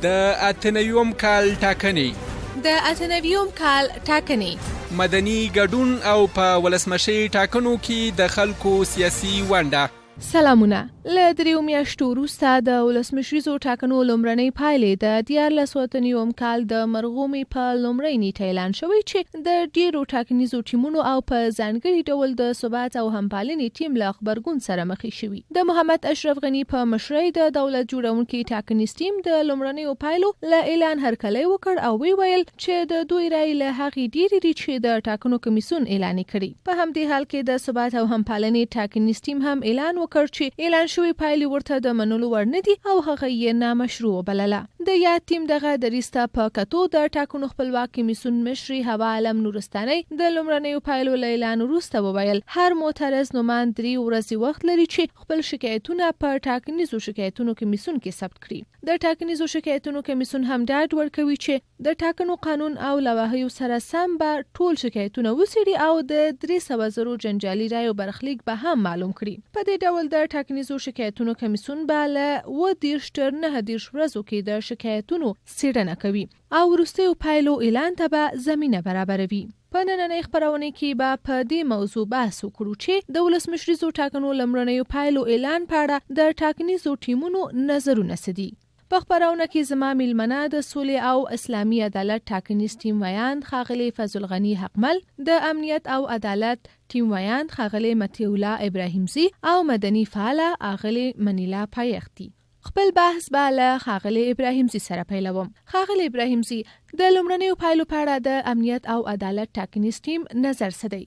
د 89 کال ټاکنې د 89 کال ټاکنې مدني ګډون او په ولسمشي ټاکنو کې د خلکو سیاسي ونډه. سلامونه. له دریو میاشتو وروسته د ولسمشریزو ټاکنو لومړنۍ پایلې د 1989 کال د مرغومي په لومړۍ نیټه اعلان شوی چې د ډیرو ټاکنیزو ټیمونو او په ځانګړي ډول د ثبات او همپالنې ټیم له خبرګون سره مخ شوی. د محمد اشرف غنی په مشرۍ د دولت جوړونکي ټاکنیز ټیم د لومړنیو پایلو له اعلان هرکلی وکړ او ویل چې د دوی رای له هغې ډیرې دي چې د ټاکنو کمیسیون اعلان کړي. په همدې حال کې د ثبات او همپالنې ټاکنیز ټیم هم اعلان وکړ چې اعلان شوی پایلې ورته د منلو وړ نه دي او هغه یې نامشروع بلله. د یاد ټیم دغه دریسته په کتو د ټاکنو خپلواک کمیسیون مشري هوا علم نورستاني د لومړنیو پایلو له اعلان وروسته وویل هر معترض نومان 3 ورځې وخت لري چې خپل شکایتونه په ټاکنیزو شکایتونو کمیسیون کې ثبت کړي. د ټاکنیزو شکایتونو کمیسیون هم ډاډ ورکوي چې د ټاکنو قانون او لوایحو سره سم به ټول شکایتونه وڅېړي او د 300,000 جنجالي رایو برخلیک به هم معلوم کړي. په دې ډول د ټاکنیزو شکایتونو کمیسیون به له 19 تر 19 ورځو کې د شکایتونو څېړنه کوي او وروستیو پایلو اعلان ته به زمینه برابروي. په نننۍ خپرونه کې به په دې موضوع بحث وکړو چې د ولسمشریزو ټاکنو لومړنیو پایلو اعلان په اړه د ټاکنیزو ټیمونو نظرونه څه دي. په خپرونه کې زما میلمنه د سولې او اسلامي عدالت ټاکنیز ټیم ویاند ښاغلی فضل غنی حقمل، د امنیت او عدالت ټیم ویاند ښاغلی مطیع الله ابراهیمزی او مدني فعاله ښاغلی منیلا پایختي. خپل بحث به له ښاغلی ابراهیمزی سره پیلوم. ښاغلی ابراهیمزی، د لومړنیو پایلو په اړه د امنیت او عدالت ټاکنیز ټیم نظر څه دی؟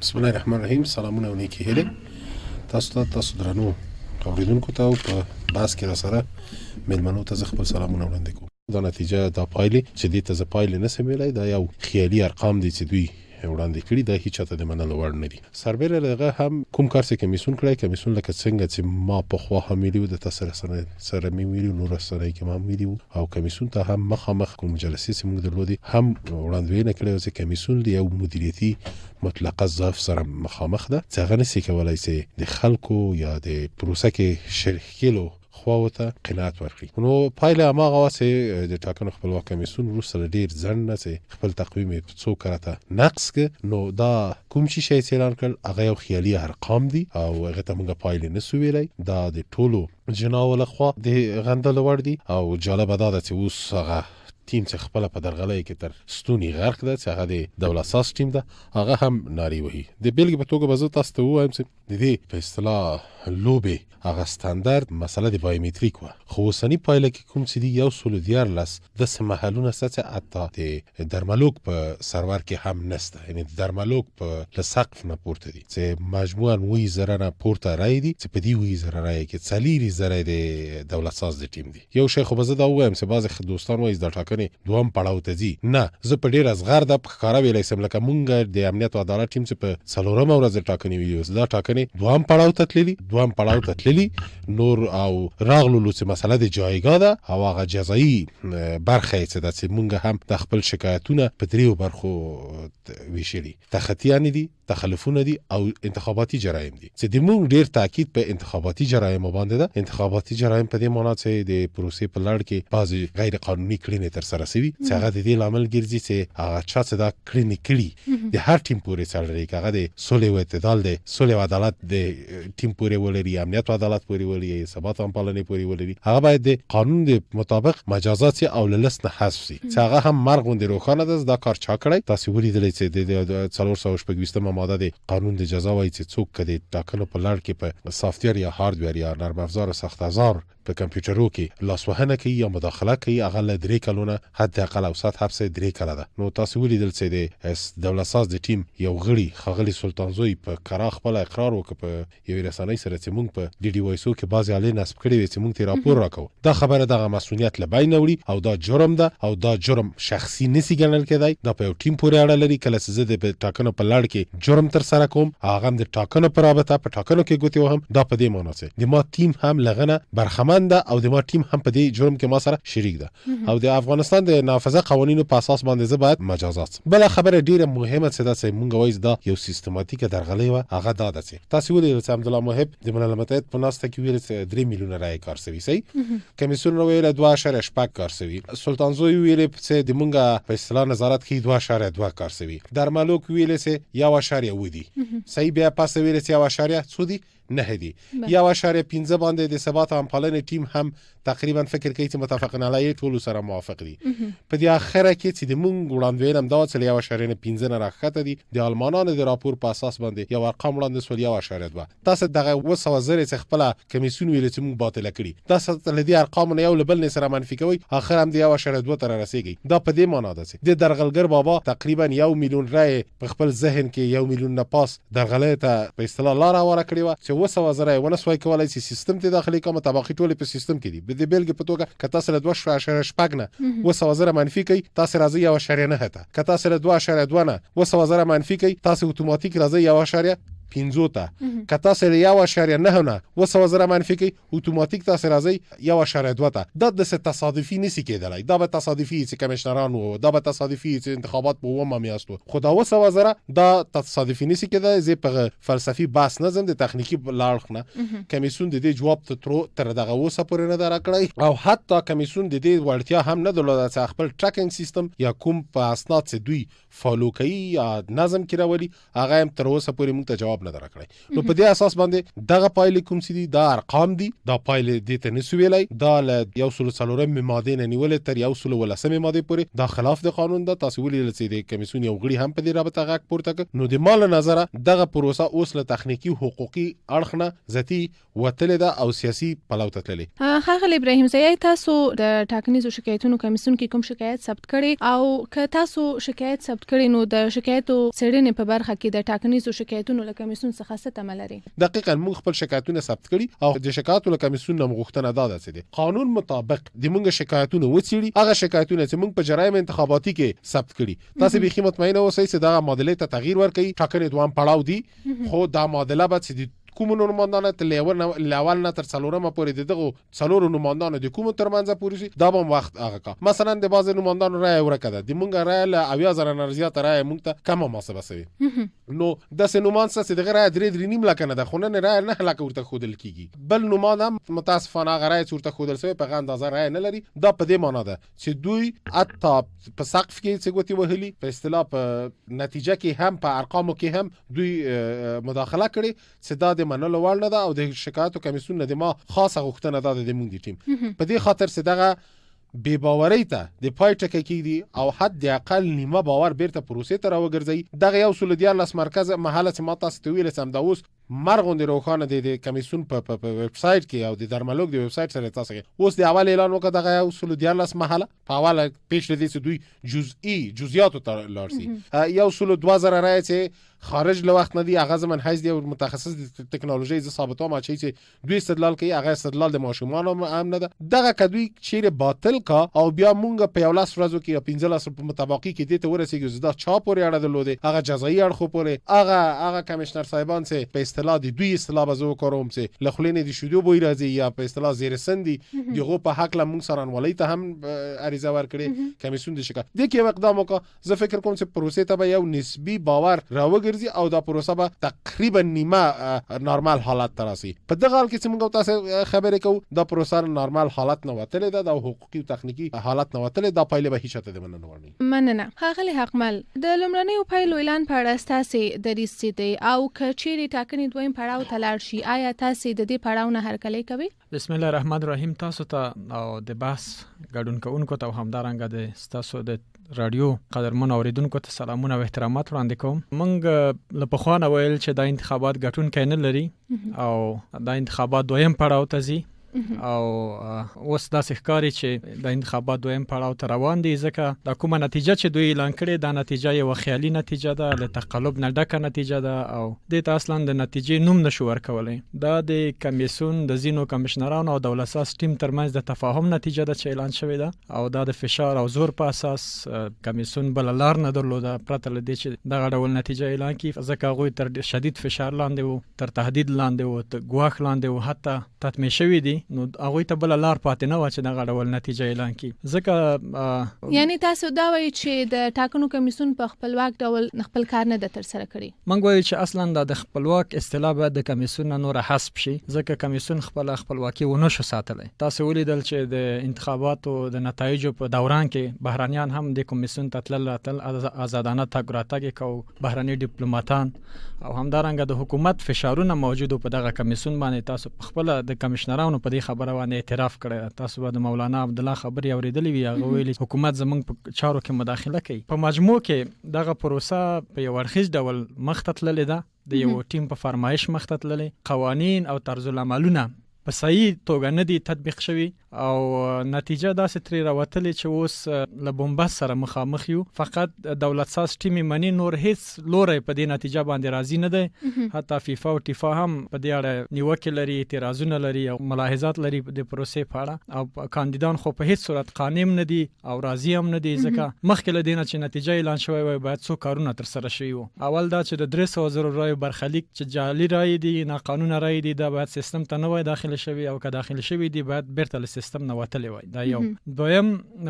بسم الله الرحمن الرحیم. سلامونه او نیکی هیلې تاسو درنو اوریدونکو ته او په بحث کې را سره میلمنو ته خپل سلامونه وړاندې کوم. دا نتیجه د پایلې چې دې ته پایلې نه سمېلای دا یو خیالي ارقام دي چې دوی وړاندې کړي، دا هیڅ چاته د منلو وړ نه دي. سربېره دغه هم کوم کار چې کمیسیون کړی، کمیسیون لکه څنګه چې ما په خوا هم ویلي د تاسو سره مې ویلي نور سره کې ما ویلي او کمیسیون ته هم مخامخ کوم جلسې چې موږ درلودي هم وړاندوینه کړې چې کمیسیون د یو مدیریتي مطلقه ضعف سره مخامخ ده چې هغه نشي کولای چې د خلکو یا د پروسه کې شریکولو خواوته قناعت ورکړي. نو پایله هغه واسه د ټاکنو خپلواک کمیسیون وروسته ډیر ځنډ نه چې خپل تقویم په څو کرته نقص ک. نو دا کوم شي اعلان کړ هغه یو خیالي ارقام دي او هغه ته موږ پایله نسو ویلای. دا د ټولو جناو له خوا د غندل وړ دي او جالب ده چې اوس هغه ټیم چې خپل په درغلۍ کې تر ستوني غرق ده چې هغه د دولت ساز ټیم ده هغه هم ناری وهي. د بیلګې په توګه به زه تاسو ته ووایم چې د دې په اصطلاح لوبې هغه ستاندرد مسله د بایومتریک وه، خو اوسني پایله کې کوم چې دی 114 د سمحلونه چې حتی د درملوک په سرور کې هم نسته، یعنی د درملوک په سقف نه پورته دي چې مجموعاً 20,000 نه پورته رای دي چې په دې 20,000 رای کې 40,000 د دولت ساز د ټیم دي. یو شی خو به زه دا ووایم چې بعضې دوستان وایي دا ټاکنې دوام پړاو ته ځي. نه، زه په ډېر اصغر د ښکاره ویلی سم لکه مونږ د امنیت او عدالت ټیم چې په 4مه ورځ ټاکنې ویلي دا ټاکنې دوام پړاو ته تللي نور او راغلو چې مسله د جایګاه ده او هغه جزایي برخه چې د مونږ هم د خپل شکایتونه په دریو برخو ویشلي، تخطیان دي، تخلفونه دي او انتخاباتي جرایم دي چې د مونږ ډیر تاکید په انتخاباتي جرایم باندې ده. انتخاباتي جرایم په دې معنی چې د پروسې په لړ کې بعضی غیر قانوني کړنې تر سره شوي چې هغه د دې لامل ګرځي چې هغه چا چې دا کړنې کړي د هر ټیم پورې څرګندوي، هغه د سولې او اعتدال د سولې او عدالت د ټیم پورې ولري، امنیت او عدالت پورې ولري، ثبات او همپالنې پورې ولري. هغه باید د قانون د مطابق مجازات او لست نه حذف شي چې هغه هم مرغ غوندې روښانه ده. دا کار چا کړی؟ تاسو ولیدلی چې د 426 ماده د قانون د جزا وایي چې څوک کدي ټاکنو په لړ کې په سافټویر یا هارډویر یا نرم افزار او سخت افزار په کمپیوټرو کې لاسوهنه کوي یا مداخله کوي هغه له 3 کلونه حد اقل اوسط حبس 3 کاله ده. نو تاسو ولیدل چې د دولت ساز د ټیم یو غړي ښاغلی سلطان زوی په کراغ خپل اقرار وکړ په یو رسنۍ سره چې موږ په ډي ډي وایسو کې بعضی علي نسب کړی وي چې موږ ته راپور راکو. دا خبره دغه مسؤلیت له بین وړي او دا جرم ده او دا جرم شخصي نسی ګڼل کېدای. دا په یو ټیم پورې اړه لري. کله چې زه د ټاکنو په لړ کې جرم تر سره کوم هغه د ټاکنو پر رابطه په ټاکنو کې ګوتې وهم دا په دې معنی چې د ما ټیم هم لغنه برخمن ګمان ده او د ما ټیم هم په دې جرم کې ما سره شریک ده او د افغانستان د نافذه قوانینو په اساس باندې زه باید مجازات. بل خبره ډیره مهمه څه ده چې مونږ وایي دا یو سیستماتیک درغلي و هغه دا ده چې تاسو ولې چې عبدالله محب د ملل متحد په ناسته کې ویل چې 3 میلیونه رای کار شوی سي کمیسیون ویل 2.8 کار شوی سلطان زوی ویل چې د مونږه په اصطلاح نظارت کې 2.2 کار شوی درملوک ویل چې 1.1 ودی صحیح بیا پاس ویل چې 1.1 څو دی نه دی 1.15 باندې د ثبات همپالنې ټیم هم تقریبا فکر کوي چې متفقین علیه ټول سره موافق دي. په دې اخره کې چې د مونږ وړاندوین هم دا چې 1.15 نه راخته دي د آلمانانو د راپور په اساس باندې یو ارقام وړاندې سول 1.2 تاسو دغه وسوزره چې خپل کمیسیون ویل چې مونږ باطل کړی تاسو لدی ارقام نه یو لبل نه سره منفي کوي اخر هم د 1.2 تر رسیدي دا په دې معنی ده چې د درغلګر بابا تقریبا 1 میلیون رای په خپل ذهن کې 1 میلیون نه پاس درغلې ته په اصطلاح لار وره کړی و چې وسوزره ونسوي کولای شي سیستم ته داخلي کوم طبقه ټول په سیستم کې دي د بیلګې په توګه کته سره 2.8 نه وسوزره منفي کوي تاسو راځي 1.9 هته کته سره 2.2 نه وسوزره منفي کوي تاسو اتوماتیک راځي 1.5 ته کته سره 1.9 نه وسوزره منفي کوي اتوماتیک تاسو راځي 1.2 ته د تصادفي نسی کېدلای دا به تصادفي چې کمشنران وو دا به تصادفي چې انتخابات په ومه میاستو خدا وسوزره دا تصادفي نسی کېدای زی په فلسفي بحث نظم د تخنیکی لاړخنه کمیسیون د دې جواب تر دغه وسه پورې نه درکړی او حتی کمیسیون د دې وړتیا هم نه درلوده چې خپل ټریکینګ سیستم یا کوم په اسناد چې دوی فالو کوي یا نظم کې راولي هغه هم تر اوسه پورې موږ ته جواب نه درکړی. نو په دې اساس باندې دغه پایلې کوم سي دي دا ارقام دي دا پایلې د تنسو ویلای دا ل 1.4 ماده نه نیول تر 1.8 ماده پورې دا خلاف د قانون ده تاسو ولې چې د کمیسیون یو غړي هم په دې رابطه غاک پورته نو د مال نظر دغه پروسه اوس له تخنیکی حقوقي اړخنه ذاتی وتل ده او سیاسي پلوته تللی. خاغل ابراهیم زئی تاسو د ټاکنیزو شکایتونو کمیسیون کې کوم شکایت ثبت کړي او که تاسو شکایت ثبت کړي نو د شکایتو څېړنې په برخه کې د ټاکنیزو شکایتونو له کمیسیون څخه څه تمه لري؟ دقیقاً موږ خپل شکایتونه ثبت کړي او د شکایتو له کمیسیون نه غوښتنه ده چې قانون مطابق د موږ شکایتونه وڅېړي هغه شکایتونه چې موږ په جرایم انتخاباتي کې ثبت کړي تاسو به مطمئنه اوسئ چې دا معادله ته تغییر ورکړي ټاکنې دوام پړاو دي خو دا معادله به چې کوم نوماندانه تل اول نه تر څلورمه پورې دغه څلورو نوماندانو د کوم ترمنځ پورې شي دا به وخت هغه کا مثلا د بعض نوماندانو رائے ورکړه د مونږه رائے له 10000 نه زیات رائے مونږ ته کم محاسبه شوی نو د سنومان څخه دغه رائے درې نیم لکه نه د خونه رائے نه لکه ورته خودل کیږي بل نومان هم متاسفانه غره ورته خودل شوی په اندازه رائے نه لري دا په دې معنی ده چې دوی اتا په سقف کې څه غوتی وهلي په اصطلاح په نتیجه کې هم په ارقامو کې هم دوی مداخله کړي چې دا د منلو وړ نه ده او د شکایتو کمیسیون نه د ما خاصه غوښتنه ده د مونږ ټیم په دې خاطر چې دغه بے باورۍ ته د پای ټکی کېږي او حد اقل نیمه باور بیرته پروسې ته راوګرځي دغه یو سولډیار لاس مرکز محله چې ما تاسو ته ویل سم دا اوس مرغوند روخانه د کمیسیون په ویب سټ کې او د درملوک د ویب سټ سره تاسو کې اوس د اول اعلان وکړه دغه یو سولډیار لاس محله په اوله پیش لري چې دوی جزئیاتو ته لارسي یو سولو 2000 رای چې خارج له وخت نه دی هغه زمن حیث دی متخصص د ټکنالوژي ز ثابتو ما چې دوی استدلال کوي هغه استدلال د ماشومان هم نه ده دغه کدوی چیرې باطل کا او بیا مونږ په یو لاس ورځو کې 15 په مطابقي کې دې ته ورسېږي زدا چا پورې اړه درلوده هغه جزایي اړخ پورې هغه کمشنر صاحبان چې په اصطلاح د دوی اصطلاح بزو کوم چې لخلینې د شودو بوی راځي یا په اصطلاح زیر سندي دغه په حق له مونږ سره ولې ته هم عریضه ورکړي کمیسیون د شکایت د کې اقدام وکړه زه فکر کوم چې پروسې ته به یو نسبی باور راوګرځي او دا پروسه به تقریبا نیمه نورمال حالت ته راسي په دغه حال کې چې موږ تاسو خبرې کوو دا پروسه نورمال حالت نه وتلې ده د حقوقي او تخنیکی حالت نه وتلې دا پایله به هیڅ ته د مننه ورني مننه خاغلی حقمل د لومړنیو پایلو اعلان په اړه تاسو د ریسیدي او کچيري ټاکنې دویم پړاو تلل شي آیا تاسو د دې پړاو نه هرکلی کوي بسم الله الرحمن الرحیم تاسو ته او د بحث ګډون کوونکو ته همدارنګه د تاسو د رادیو قدرمن اوریدونکو ته سلامونه او احترامات وړاندې کوم مونږ له پخوانه ویل چې د انتخابات ګټون کین لري او د انتخابات دویم پړاو ته ځي او اوس دا ښکاری چې د انتخابات دویم پړاو ته روان دي ځکه د کومه نتیجه چې دوی اعلان کړي دا نتیجه یو خیالي نتیجه ده له تقلب نه ډکه نتیجه ده او د اصلا د نتیجې نوم نشو ورکولای دا د کمیسیون د زینو کمشنرانو او دولت ساز ټیم ترمنځ د تفاهم نتیجه ده چې اعلان شوی ده او دا د فشار او زور په اساس کمیسیون بل لار نه درلوده پرته لدې چې دغه ډول نتیجه اعلان کړي ځکه غوي تر شدید فشار لاندې وو تر تهدید لاندې وو ګواښ لاندې وو حتی تطمیع شوی دي نو هغه ته بل لار پاتې نه و چې دغه ډول نتیجه اعلان کړي. ځکه یعنی تاسو دا وایي چې د ټاکنو کمیسیون په خپلواک ډول خپل کار نه د تر سره کړی. موږ وایو چې اصلا د خپلواک اصطلاح باید د کمیسیون نور حسب شي، ځکه کمیسیون خپلواکي ونه شو ساتلی. تاسو ولیدل چې د انتخاباتو د نتایجو په دوران کې بهرانيان هم د کمیسیون ته تلل آزادانه تګ راتګ کو، بهراني ډیپلوماټان او همدارنګه د حکومت فشارونه موجود په دغه کمیسیون باندې. تاسو خپل د کمشنرانو په دې خبره باندې اعتراف کړی. تاسو د مولانا عبدالله خبري اوریدلې وی، هغه ویلي حکومت زمونږ په چارو کې مداخله کوي. په مجموع کې دغه پروسه په یو ورخیز ډول مخته تللې ده، د یو ټیم په فرمایش مخته تللې. قوانین او طرز العملونه په صحیح توګه نه دي تطبیق شوي او نتیجه داسې ترې راوتلې چې اوس له بومبست سره مخامخ یو. فقط دولت ساز ټیم منی، نور هیڅ لوري په دې نتیجه باندې راضي نه دی. حتی فیفا او ټیفا هم په دې اړه نیوکې لري، اعتراضونه لري او ملاحظات لري د پروسې په اړه. او کاندیدان خو په هیڅ صورت قانع نه دي او راضي هم نه دي، ځکه مخکې له دې نه چې نتیجه اعلان شوی وي باید څو کارونه تر سره شوي وو. اول دا چې د 300,000 رایو برخلیک چې جعلي رای دي، ناقانونه رای دي، دا باید سیستم ته نه وای داخله شوی، او که داخله شوی دي باید بیرته له سیستم نه وتلی وای. دا یو. دویم،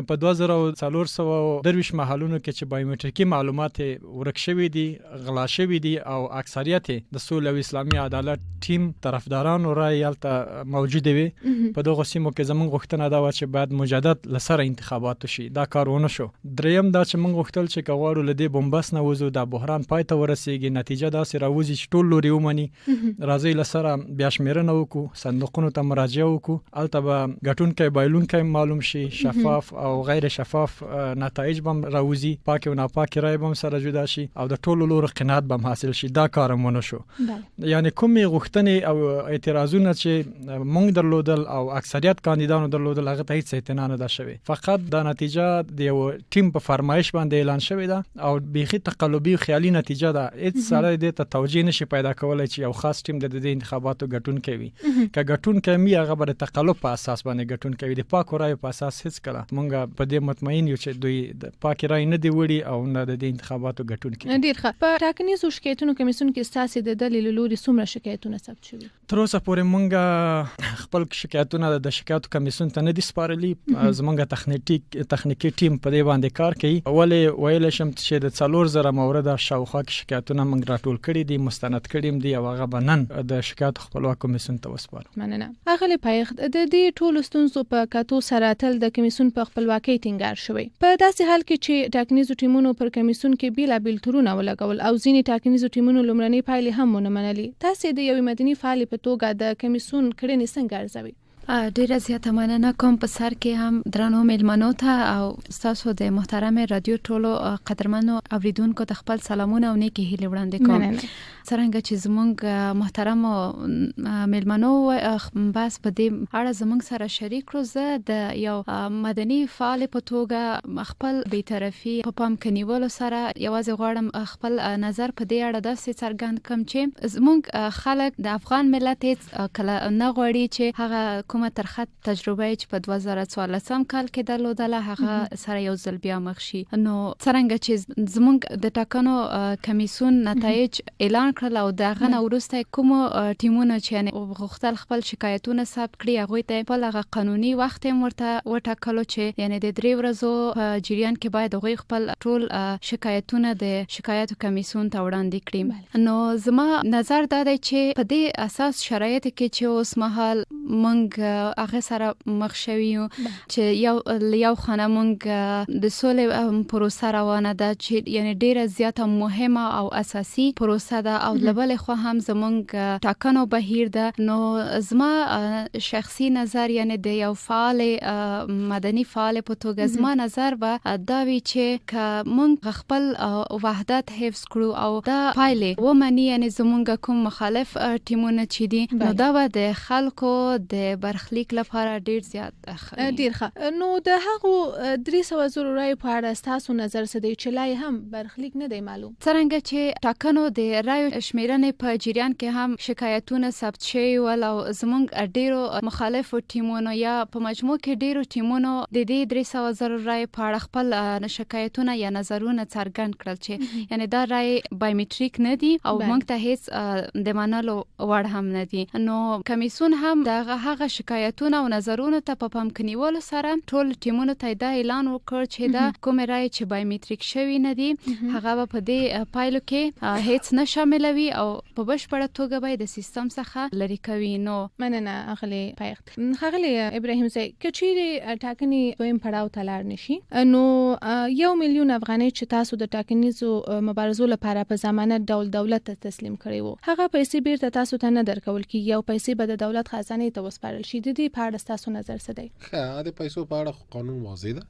په 2423 محلونو کې چې بایومټریکي معلومات ورک شوی دي، غلا شوی دي او اکثریت د سولې او اسلامي عدالت ټیم طرفدارانو رای یالته موجود وي. په دغه سیمو کې زموږ غوښتنه دا و چې باید مجدد لسره انتخابات شي. دا کارونه شو. دریم دا چې موږ غوښتل چې کغواړو لدی بومبس نه وځو، دا بحران پای ته ورسیږي، نتیجه دا سره راوځي چې ټول لوري ومني، راځي لسره بیا شمیرنه وکړو، صندوقونو ته مراجعه وکړو، البته غټونکي بایلونکي معلوم شي، شفاف او غیر شفاف نتایج بم راوځي، پاک او ناپاک رای بم سره جدا شي او د ټولو لور قناعت بم حاصل شي. دا کارونه شو. یعنی کومې غوښتنې او اعتراضونه چې مونږ درلودل او اکثریت کاندیدانو درلودل، هغه ته هیڅ اطمینان نه شوی. فقط دا نتیجه د یو ټیم په فرمایش باندې اعلان شوی ده او بیخي تقلبي او خیالي نتیجه ده. هیڅ سره دې ته توجیه نشي پیدا کولای چې یو خاص ټیم د دې انتخاباتو ګټونکی وي. که ګټونکی می هغه بر تقلب په اساس باندې ګټونکی وي، د پاک رای په اساس هیڅ کله مونږ په دې مطمئن یو چې دوی د پاک رای نه دی وړي او نه د انتخاباتو ګټونکي. ډیر ښه. په ټاکنیزو شکایتونو کمیسیون کې ستاسو د دلیل لوري څومره شکایتونه ثبت شوي؟ تر اوسه پورې مونږ خپل شکایتونه د شکایتو کمیسیون ته نه دي سپارلي. زمونږ تخنیکی ټیم په دې باندې کار کوي. ولې ویل شم چې د 4000 مورد شاوخوا شکایتونه مونږ راټول کړي دي، مستند کړي دي او هغه بنن د شکایت خپلواک کمیسیون ته وسپارو. مننه. اغلی پایخت د دې ټولو ستونزو په کتو سره تل د کمیسیون په خپلواکۍ ټینګار شوی. په داسې حال کې چې ټاکنیزو ټیمونو پر کمیسیون کې بیلابیل تورونه ولګول او ځینې ټاکنیزو ټیمونو لومړنۍ پایلې هم ونه منلې، تاسو د یوې مدني فعال په توګه د کمیسیون کړنې څنګه ارزوي؟ ډیره زیاته مننه کوم په سر کې هم درنو مېلمنو ته او تاسو د محترم رادیو ټولو قدرمنو اوریدونکو ته خپل سلامونه او نیکی هیله وړاندې کوم. څنګه چې زموږ محترم مېلمنو بس په دې اړه زموږ سره شریک کړو، زه د یو مدني فعال په توګه خپل بی‌طرفي په پام کې نیولو سره یوازې غواړم خپل نظر په دې اړه داسې څرګند کړم چې زموږ خلک د افغان ملت هیڅ کله نه غواړي چې هغه کومه ترخه تجربه چې په 2014 کال کې درلودله هغه سره یو ځل بیا مخ شي. نو څنګه چې زموږ د ټاکنو کمیسیون نتایج اعلان کړل او دغه نه وروسته کوم ټیمونه چې غوښتل خپل شکایتونه ثبت کړي هغه ته په لغه قانوني وخت ورته وټاکلو چې یعنی د 3 ورځو په جریان کې باید هغه خپل ټول شکایتونه د شکایتو کمیسیون ته وړاندې کړي. نو زما نظر دا دی چې په دې اساس شرایط کې چې اوس مهال مونږ هغه سره مخ شوی یو چې یو خانه مونږ د سولې پروسه روانه ده چې یعنی ډیره زیاته مهمه او اساسي پروسه ده او لبل خو هم زمونږ ټاکنو بهیر ده. نو زما شخصي نظر یعنی د یو فعال مدني فعال په توګه زما نظر به دا وی چې ک مونږ خپل وحدت حفظ کړو او دا پایلې ومني یعنی زمونږ کوم مخالف ټیمونه چې دي نو دا به د خلکو د برخلیک لپاره ډیر زیات ډیر ښه. نو د هغه 300,000 رای په اړه تاسو نظر څه دی چې لای هم برخلیک نه دی معلوم؟ څنګه چې ټاکنو د رایو شمیرنې په جریان کې هم شکایتونه ثبت شوي ول او زموږ ډیرو مخالفو ټیمونو یا په مجموع کې ډیرو ټیمونو د دې 300,000 رای په اړه خپل شکایتونه یا نظرونه څرګند کړل چې یعنی دا رای بایومټریک نه دي او موږ ته هیڅ د منلو وړ هم نه دي. نو کمیسیون هم دغه هغه شکایتونو او نظرونو ته په پام کې نیولو سره ټول ټیمونو ته دا اعلان وکړ چې دا کومه رای چې بایومټریک شوی نه دی هغه په دې پایلو کې هیڅ نه شاملوي او په بشپړه توګه به د سیستم څخه لري کوي. نو مننه اغلی پایښت. اغلی ابراهیم زئی کچېری ټاکنې دویم پړاو ته لاړ نشي نو 1 میلیون افغانۍ چې تاسو د ټاکنیزو مبارزو لپاره په ضمانت ډول دولت ته تسلیم کړی وو هغه پیسې بیرته تاسو ته نه درکول کیږي او پیسې به د دولت خزانه ته وسپارل شي. د دې په اړه تاسو نظر څه دی؟ د پیسو په اړه قانون واضح ده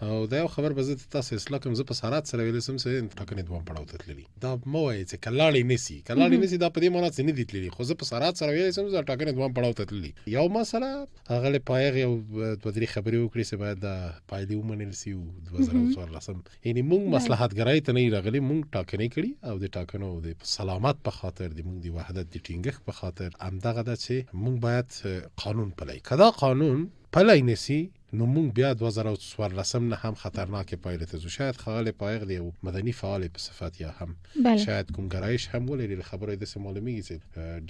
او دا یو خبر به زه تاسو اصلاح کوم. زه په سرات سره ویل سم چې ټاکنې دوام پړاو ته تللی دا مو وایي چې کلاړې نسی دا په دې معنی چې نه دي تللی خو زه په سرات سره ویل سم چې ټاکنې دوام پړاو ته تللی. یو مسله هغه له پایغه او د درې خبرې وکړي چې باید د پایلې ومنل شي او 2014 یعنی موږ مصلحت ګرای ته نه راغلي موږ ټاکنې کړي او د ټاکنو د سلامت په خاطر د موږ د وحدت د ټینګښت په خاطر همدغه د چې موږ باید قانون پلی کدا قانون پلی نسی نو موږ بیا 2014 نه هم خطرناک پایله ته زو شاید خلل پایغ دی مدني فعال په صفات یا هم شاید کوم ګرایش هم ولري خبره د معلومیږي چې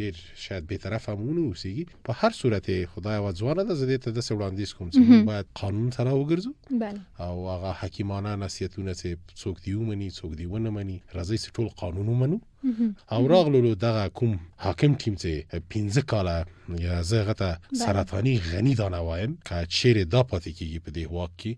ډیر شاید به طرف همونه وسیږي. په هر صورت خدای وځوانه د زده ته د وړاندیز کوم چې باید قانون سره وګرځو او هغه حکیمانه نصیحتونه چې څوک دی ومني څوک دی ونه مني راځي چې ټول قانون ومنو او راغلو دغه کوم حاکم ټیم چې 15 کاله یا زغته سرطانی غنی دانه وایم که چیرې دا پاتې کیږي په دې واک کې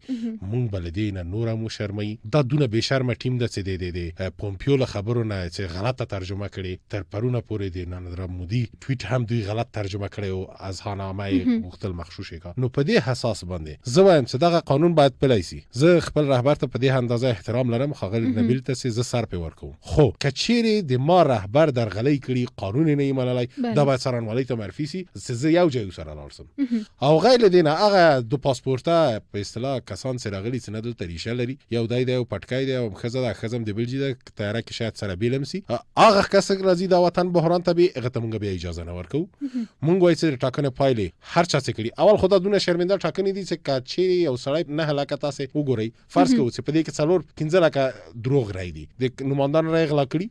مونږ بلدینا نور مو شرمای دا دونه به شرم ټیم د څه دی پومپیو له خبرونه چې غلطه ترجمه کړي تر پرونه پورې دی نریندرا مودي ټویټ هم دوی غلط ترجمه کړي او اذهانامه مختل مخشوش کا نو په دې حساس باندې زه وایم چې دغه قانون باید پلی شي. زه خپل رهبر ته په دې اندازه احترام لرم خغل نبیل ته چې زه سر په ورکوم خو کچيري د ما رهبر درغلي کړي قانون نه منلای دا باید سرانوالي ته معرفي شي چې زه یو ځای سره لارسم او غیر دینه هغه د پاسپورت په اصطلاح کسان سره غلي چې نه دلته ریشه لري یو دای دی او پټکای دی او خزم د بلجی د تیاره کې شاید سره بیلم سي هغه کس راځي د وطن بحران ته به هغه ته مونږ به اجازه نه ورکو. مونږ وایي چې ټاکنه پایلې هر چا څه کړي اول خدای دونه شرمنده ټاکنې دي چې کاچي او سړی نه هلاکت تاسو وګورئ فرض کوو چې په دې کې څلور 15 لکه دروغ راي دي د نمائندان راي غلا کړي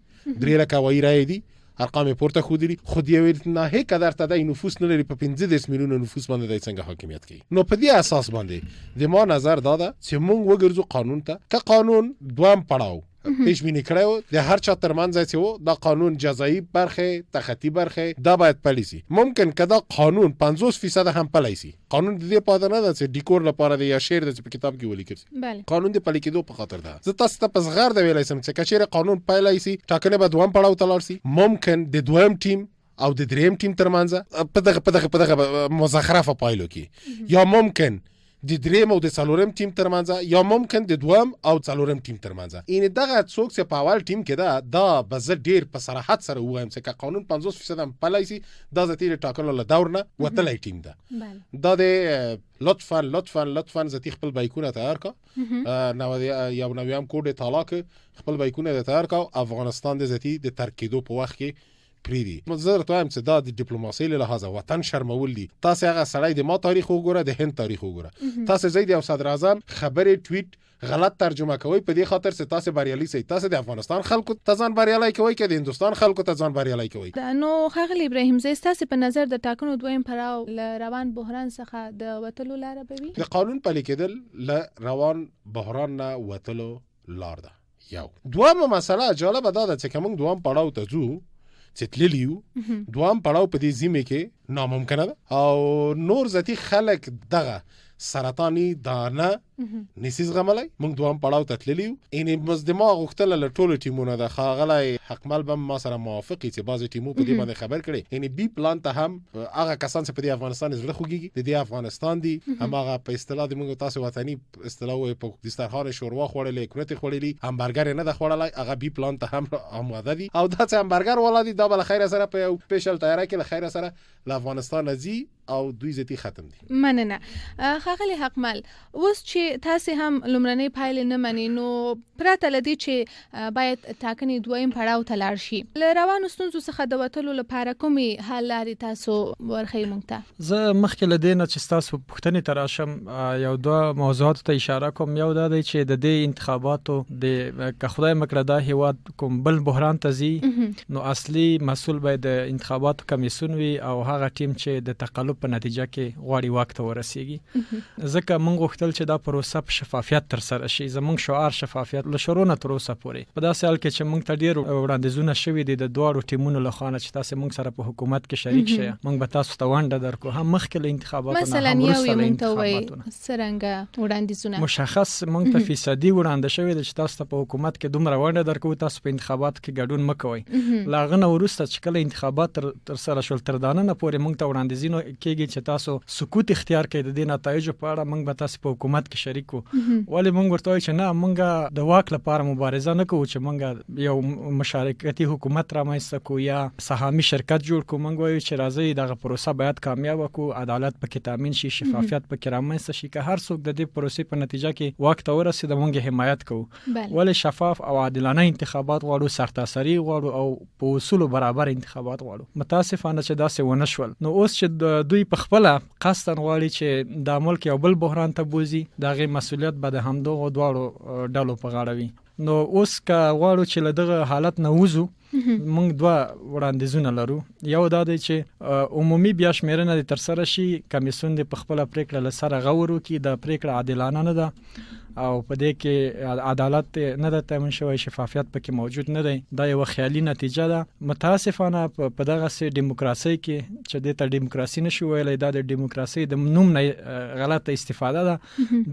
3 لکه وای راي دي ارقام پورته خو دي خو دی نه هیڅ قدر ته د نفوس نه لري په 15 میلیون نفوس باندې د څنګه حاکمیت کوي. نو په دې اساس باندې د ما نظر دا ده چې مونږ وګرځو قانون ته که قانون دوام پړاو پیش بینی کړو د هر چا ترمنځ چې دا قانون جزایی برخه تخطی برخه دا باید پالیسی ممکن کدا قانون 50% هم پالیسی قانون دې پاده نه ده چې ډیکور لپاره دی یا شعر د کتاب کې ولیکل شي قانون دې پلی کېدو په خاطر ده. زه تاسو ته پس غیر د ویلای سم چې کچېره قانون پالیسی ټاکنه به دوام پړاو تلل شي ممکن د دویم ټیم او د دریم ټیم ترمنځ په دغه مزخرفه پایلو کې یا ممکن د دریم او د څلورم ټیم ترمنځ یا ممکن د دوم او څلورم ټیم ترمنځ ان دغه څوک چې په اول ټیم کې دا بز ډیر په صراحت سره وایم چې قانون 50% هم پلایسي دا ذاتی ټاکنو له دور نه وتلای ټیم ده دا د لطفا ذاتی خپل بایکونه تیار کا نو یو نویم کوډ طلاق خپل بایکونه تیار کا افغانستان د ذاتی د ترکیدو په وخت کې پریدي مزر ته هم چې دا د ډیپلوماسي له لحاظه وطن شرمول دي. تاسو هغه سړی د ما تاریخ وګوره د هند تاریخ وګوره تاسو زید او صدر اعظم خبرې ټویټ غلط ترجمه کوي په دې خاطر چې تاسو بریالي سي تاسو د افغانستان خلکو ته ځان بریالي کوي کې د هندستان خلکو ته ځان بریالي کوي. نو خغل ابراهیم زئی تاسو په نظر د ټاکنو دویم پړاو ل روان بحران څخه د وټلو لار به وي د قانون پلي کېدل ل روان بحران نه وټلو لار ده. یو دوامه مسله جالب ده چې کوم دوام پړاو ته ځو چې تللیو دوام پړاو په دې زمي کې ناممکن ده او نور ذاتی خلک دغه سرطانی دانه نسیز غملای موږ دوام پړاو ته تللیو ان مزدما غختل له ټولو ټیمونو د خاغلای حکمل بم ما سره موافقي چې بعضی ټیمو په دې باندې خبر کړي ان بي پلان ته هم هغه کسان چې په دې افغانستان زړه خوږي د دې افغانستان دي هغه په اصطلاح د موږ تاسو وطني اصطلاح په دسترخوان شوروا خوړلې کورته خوړلې همبرګر نه د خوړلای هغه بي پلان ته هم آماده دي او دا چې همبرګر ولادي دا بل خیر سره په سپیشل تیاری کې له خیر سره له افغانستان ازي او دوی زتی ختم دي. مننه خغلی حکمل اوس چې تاسو هم لمړنۍ پایلې نه منئ نو پرته لدی چې باید ټاکنې دویم پړاو ته لاړ شي ل روانو ستونزو څخه د وټلو لپاره کومي حل لري تاسو ورخی مونږ ته؟ زه مخکې لدینه چې تاسو پوښتنې تراشم یو دوه موضوعات ته اشاره کوم. یو دا دی چې د دې انتخاباتو د که خدای مکړه دا هیواد کوم بل بحران ته ځي نو اصلي مسؤل باید د انتخاباتو کمیسیون وي او هغه ټیم چې د تقلب په نتیجه کې غواړي واک ته ورسیږي. ځکه موږ غوښتل چې دا پروسه په شفافیت تر سره شي. زموږ شعار شفافیت له شروع نه تر اوسه پورې. په داسې حال کې چې موږ ته ډېر وړاندیزونه شوي دي د دواړو ټیمونو له خوا چې تاسو موږ سره په حکومت کې شریک شئ. موږ به تاسو ته ونډه درکو، هم مخکې له انتخاباتو نه مثلا هم یو وروسته له موږ ته وایي انتخاباتو څرنګه وړاندیزونه مشخص موږ ته فیصدي وړاندې شوی دی چې تاسو ته په حکومت کې دومره ونډه درکو، تاسو په انتخاباتو کې ګډون مه کوئ. له هغه نه وروسته چې کله انتخابات تر سره شول تر دانه نه پورې موږ ته وړاندیزونه کېږي چې تاسو سکوت اختیار کړئ د دې نتایجو په اړه، موږ به تاسو په حکومت کې شریک کړو. ولې موږ ورته وایو چې نه، موږ د واک لپاره مبارزه نه کوو چې موږ یو مشارکتي حکومت رامنځته کوو یا سهامي شرکت جوړ کوو. موږ وایو چې راځي دغه پروسه باید کامیاب کړو، عدالت پکې تامین شي، شفافیت پکې رامنځته شي. که هر څوک د دې پروسې په نتیجه کې واک ته ورسي د موږ حمایت کوو. ولې شفاف او عادلانه انتخابات غواړو، سرتاسري غواړو او په اصولو برابر انتخابات غواړو. متاسفانه چې داسې ونه شول. نو اوس چې دوی په خپل قصدن غواړي چې د ملک یو بل بحران ته بوزي، دغه مسولیت به د همدغو دواړو ډلو په غاړه وي. نو اوس که غواړو چې له دغه حالت نه وځو، موږ دوه وړاندیزونه لرو. یو دا دی چې عمومي بیا شمیرنه تر سره شي، کمیسیون د په خپل پریکړه لسره غور وکړي، د پریکړه عادلانه نه ده او په دې کې عدالت نه ده تامین شوی، شفافیت پکې موجود نه دی. دا یو خیالي نتیجه ده. متاسفانه په دغه سي دیموکراسي کې چې د ته دیموکراسي نشي ویلای، دا د دیموکراسي د نوم نه غلطه استفاده ده.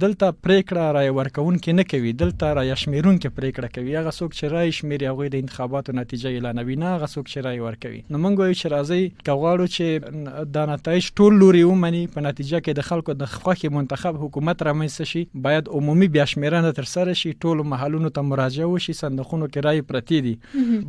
دلته پریکړه رای ورکون کې نه کوي، دلته رای شمیرون کې پریکړه کوي. هغه څوک چې رای شمیري هغه د انتخاباتو نتیجه اعلانوي، نه هغه څوک چې رای ورکوي. نو موږ وایو چې راځي که غواړو چې دا نتایج ټول لوري ومني، په نتیجه کې د خلکو د خوښې منتخب حکومت رامنځته شي، باید عمومي بیا شمیرنه تر سره شي، ټول محلونو ته مراجعه وشي، صندوقونو کې رای پرتی دي،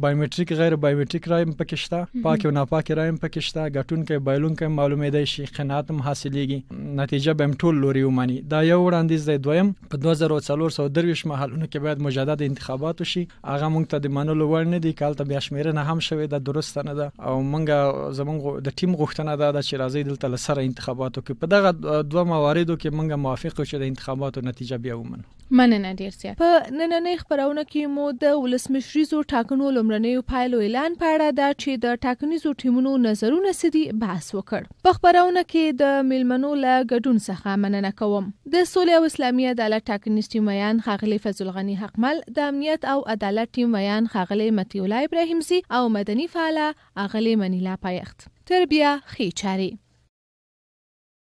بایومټریک غیر بایومټریک رای پکې شته، پاک او ناپاک رای پکې شته، ګټونکي بایلونکي معلومېدای شي، قناعت هم حاصلېږي، نتیجه به هم ټول لوري ومني. دا یو وړاندیز دی. دویم، په 2423 محلونو کې باید مجدد انتخابات وشي. هغه موږ ته د منلو وړ نه دي. کالته بیا شمیرنه هم شوې ده، درست نه ده او موږ زموږ د ټیم غوښتنه ده چې راځي دلته لسره انتخاباتو کې په دغه دوه مواردو کې موږ موافق یو چې د انتخاباتو نتیجه بیا ومنو. مننه ډیر زیات. په نننۍ خبرونه کې مو د ولسمشریزو ټاکنو لومړنیو پایلو اعلان په اړه ده چې د ټاکنیزو ټیمونو نظرونه سدي بحث وکړ. په خبرونه کې د میلمنو له ګډون څخه مننه کوم. د سولې او اسلامي عدالت ټاکنیز ټیم ویان ښاغلی فضل غنی حقمل، د امنیت او عدالت ټیم ویان ښاغلی مطیع الله ابراهیمزی او مدني فعاله ښاغلی منیلا پایښت. تر بیا ښې چارې.